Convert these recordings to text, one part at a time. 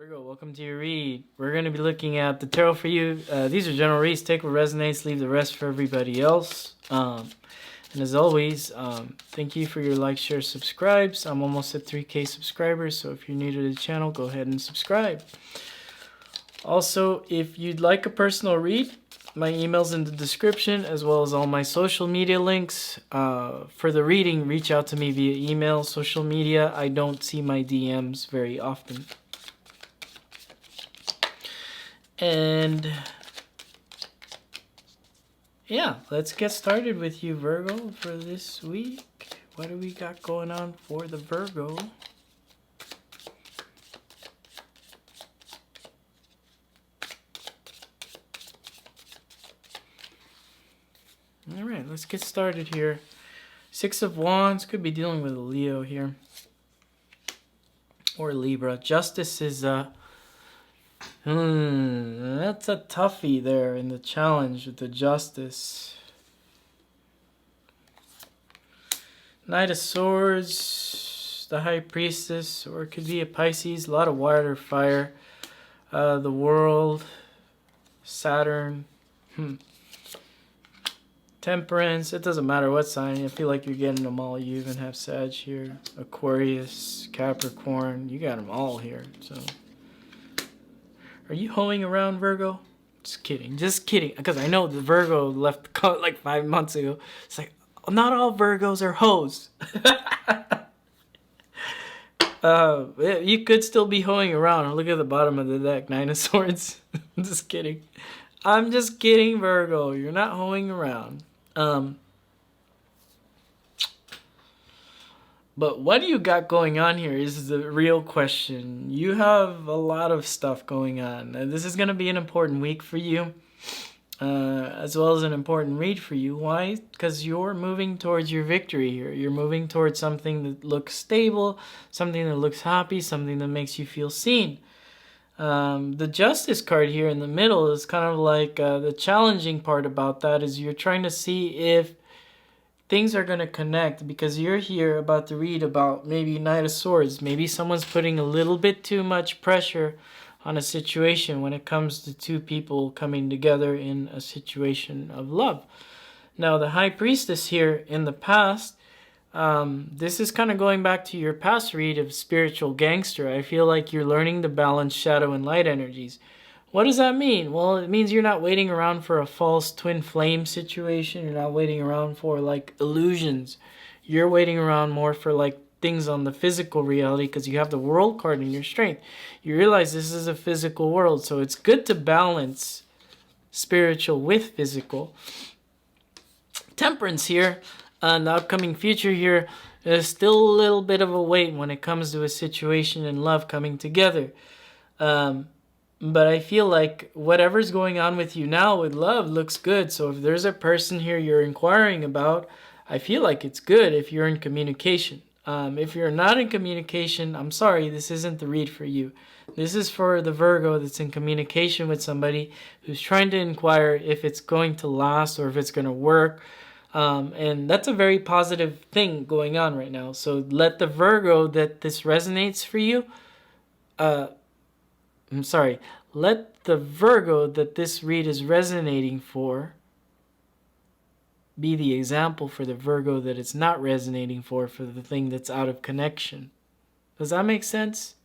Virgo, welcome to your read. We're going to be looking at the tarot for you. These are general reads. Take what resonates, leave the rest for everybody else. And as always, thank you for your likes, shares, subscribes. I'm almost at 3K subscribers, so if you're new to the channel, go ahead and subscribe. Also, if you'd like a personal read, my email's in the description, as well as all my social media links. For the reading, reach out to me via email. Social media, I don't see my DMs very often. And yeah, let's get started with you, Virgo, for this week. What do we got going on for the Virgo? All right, let's get started here. Six of Wands, could be dealing with a Leo here. Or Libra. Justice is that's a toughie there in the challenge with the Justice. Knight of Swords, the High Priestess, or it could be a Pisces. A lot of water, fire. The World, Saturn, Temperance. It doesn't matter what sign. I feel like you're getting them all. You even have Sag here, Aquarius, Capricorn. You got them all here. So. Are you hoeing around, Virgo? Just kidding. Just kidding. Because I know the Virgo left the coat like 5 months ago. It's like, not all Virgos are hoes. You could still be hoeing around. Look at the bottom of the deck. 9 of Swords. I'm just kidding. I'm just kidding, Virgo. You're not hoeing around. But what do you got going on here is the real question. You have a lot of stuff going on. This is going to be an important week for you, as well as an important read for you. Why? Because you're moving towards your victory here. You're moving towards something that looks stable, something that looks happy, something that makes you feel seen. The Justice card here in the middle is kind of like the challenging part about that is you're trying to see if things are going to connect, because you're here about to read about maybe Knight of Swords. Maybe someone's putting a little bit too much pressure on a situation when it comes to two people coming together in a situation of love. Now, the High Priestess here in the past, this is kind of going back to your past read of Spiritual Gangster. I feel like you're learning to balance shadow and light energies. What does that mean? Well, it means you're not waiting around for a false twin flame situation. You're not waiting around for like illusions. You're waiting around more for like things on the physical reality, because you have the World card in your strength. You realize this is a physical world, so it's good to balance spiritual with physical. Temperance here, the upcoming future here, is still a little bit of a wait when it comes to a situation and love coming together. But I feel like whatever's going on with you now with love looks good. So if there's a person here you're inquiring about, I feel like it's good if you're in communication. If you're not in communication, I'm sorry, this isn't the read for you. This is for the Virgo that's in communication with somebody who's trying to inquire if it's going to last or if it's going to work. And that's a very positive thing going on right now. So let the Virgo that this resonates for you, let the Virgo that this read is resonating for be the example for the Virgo that it's not resonating for the thing that's out of connection. Does that make sense?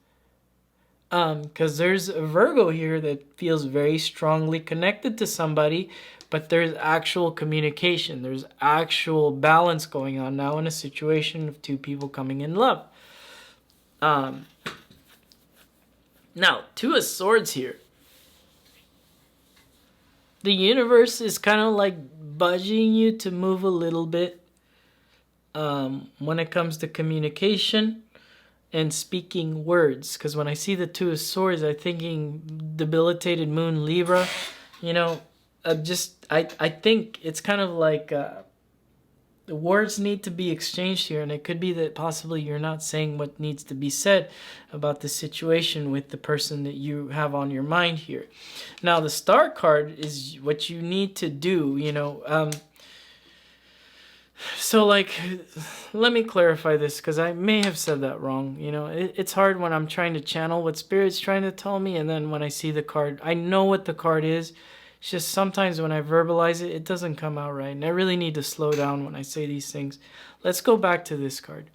Because there's a Virgo here that feels very strongly connected to somebody, but there's actual communication. There's actual balance going on now in a situation of two people coming in love. Now, Two of Swords here. The universe is kind of like budging you to move a little bit when it comes to communication and speaking words. Because when I see the Two of Swords, I'm thinking debilitated moon Libra. You know, I think it's kind of like the words need to be exchanged here, and it could be that possibly you're not saying what needs to be said about the situation with the person that you have on your mind here. Now, the Star card is what you need to do, you know. So, like, let me clarify this because I may have said that wrong. You know, it's hard when I'm trying to channel what Spirit's trying to tell me, and then when I see the card, I know what the card is. It's just sometimes when I verbalize it, it doesn't come out right. And I really need to slow down when I say these things. Let's go back to this card.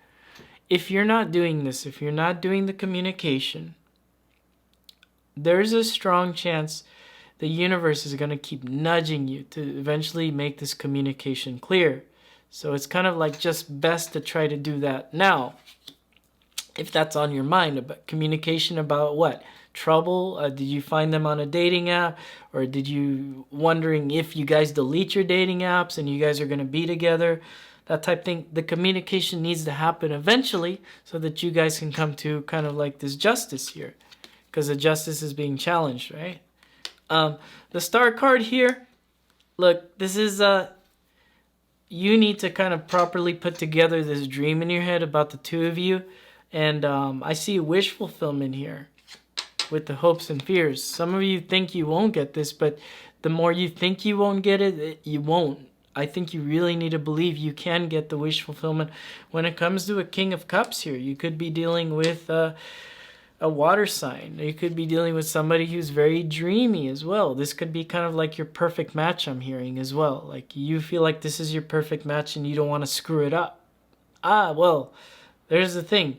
If you're not doing this, if you're not doing the communication, there's a strong chance the universe is going to keep nudging you to eventually make this communication clear. So it's kind of like just best to try to do that now. If that's on your mind, about communication about what? Trouble? Did you find them on a dating app? Or did you wondering if you guys delete your dating apps and you guys are going to be together? That type of thing. The communication needs to happen eventually so that you guys can come to kind of like this justice here. Because the justice is being challenged, right? The star card here, look, this is you need to kind of properly put together this dream in your head about the two of you. And I see wish fulfillment here with the hopes and fears. Some of you think you won't get this, but the more you think you won't get it, you won't. I think you really need to believe you can get the wish fulfillment. When it comes to a King of Cups here, you could be dealing with a water sign. You could be dealing with somebody who's very dreamy as well. This could be kind of like your perfect match, I'm hearing as well. Like you feel like this is your perfect match and you don't want to screw it up. Well, there's the thing.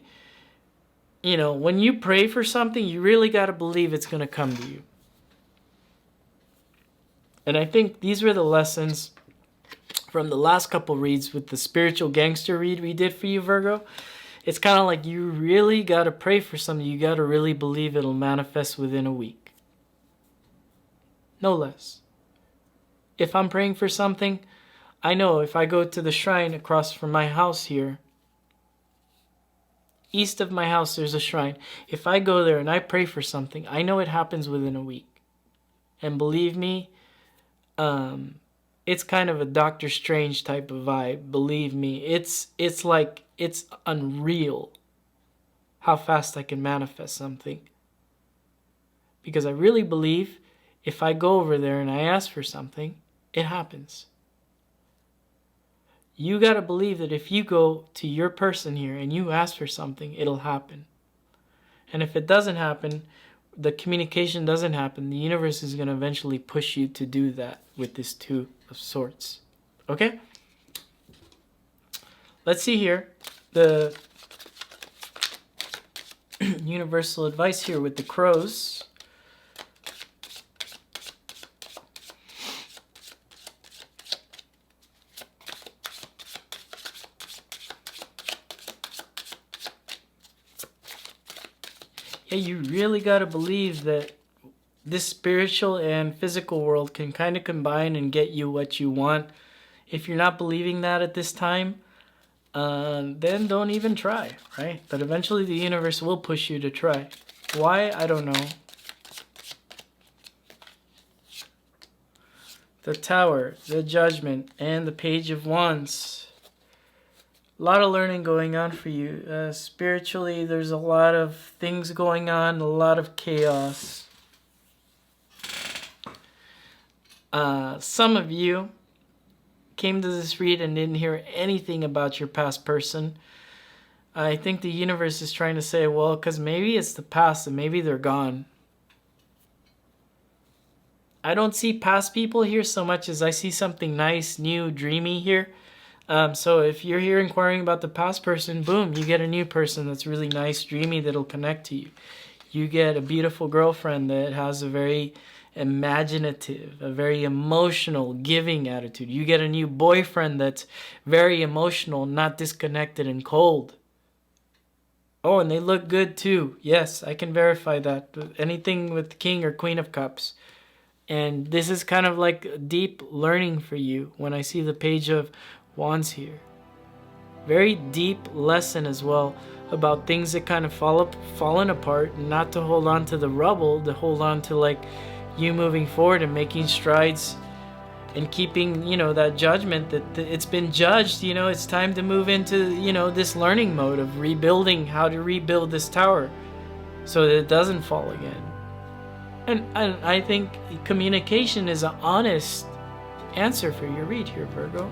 You know, when you pray for something, you really got to believe it's going to come to you. And I think these were the lessons from the last couple reads with the spiritual gangster read we did for you, Virgo. It's kind of like you really got to pray for something. You got to really believe it'll manifest within a week. No less. If I'm praying for something, I know if I go to the shrine across from my house here, east of my house there's a shrine. If I go there and I pray for something, I know it happens within a week. And believe me, it's kind of a Doctor Strange type of vibe. Believe me, it's like, it's unreal how fast I can manifest something. Because I really believe if I go over there and I ask for something, it happens. You got to believe that if you go to your person here and you ask for something, it'll happen. And if it doesn't happen, the communication doesn't happen, the universe is going to eventually push you to do that with this Two of Swords. Okay? Let's see here. The universal advice here with the crows. Yeah, you really got to believe that this spiritual and physical world can kind of combine and get you what you want. If you're not believing that at this time, then don't even try, right? But eventually the universe will push you to try. Why? I don't know. The Tower, the Judgment, and the Page of Wands. A lot of learning going on for you. Spiritually, there's a lot of things going on, a lot of chaos. Some of you came to this read and didn't hear anything about your past person. I think the universe is trying to say, well, because maybe it's the past and maybe they're gone. I don't see past people here so much as I see something nice, new, dreamy here. So if you're here inquiring about the past person, boom, you get a new person that's really nice, dreamy, that'll connect to you. You get a beautiful girlfriend that has a very imaginative, a very emotional, giving attitude. You get a new boyfriend that's very emotional, not disconnected and cold. Oh, and they look good too. Yes, I can verify that. Anything with King or Queen of Cups. And this is kind of like deep learning for you when I see the Page of Wands here. Very deep lesson as well about things that kind of fallen apart, and not to hold on to the rubble, to hold on to like you moving forward and making strides and keeping, you know, that judgment that it's been judged. You know, it's time to move into, you know, this learning mode of rebuilding, how to rebuild this tower so that it doesn't fall again. And I think communication is an honest answer for your read here, Virgo.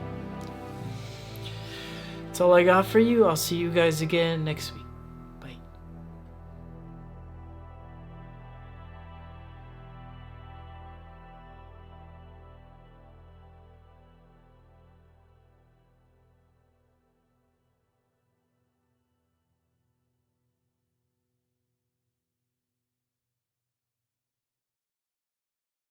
all I got for you. I'll see you guys again next week.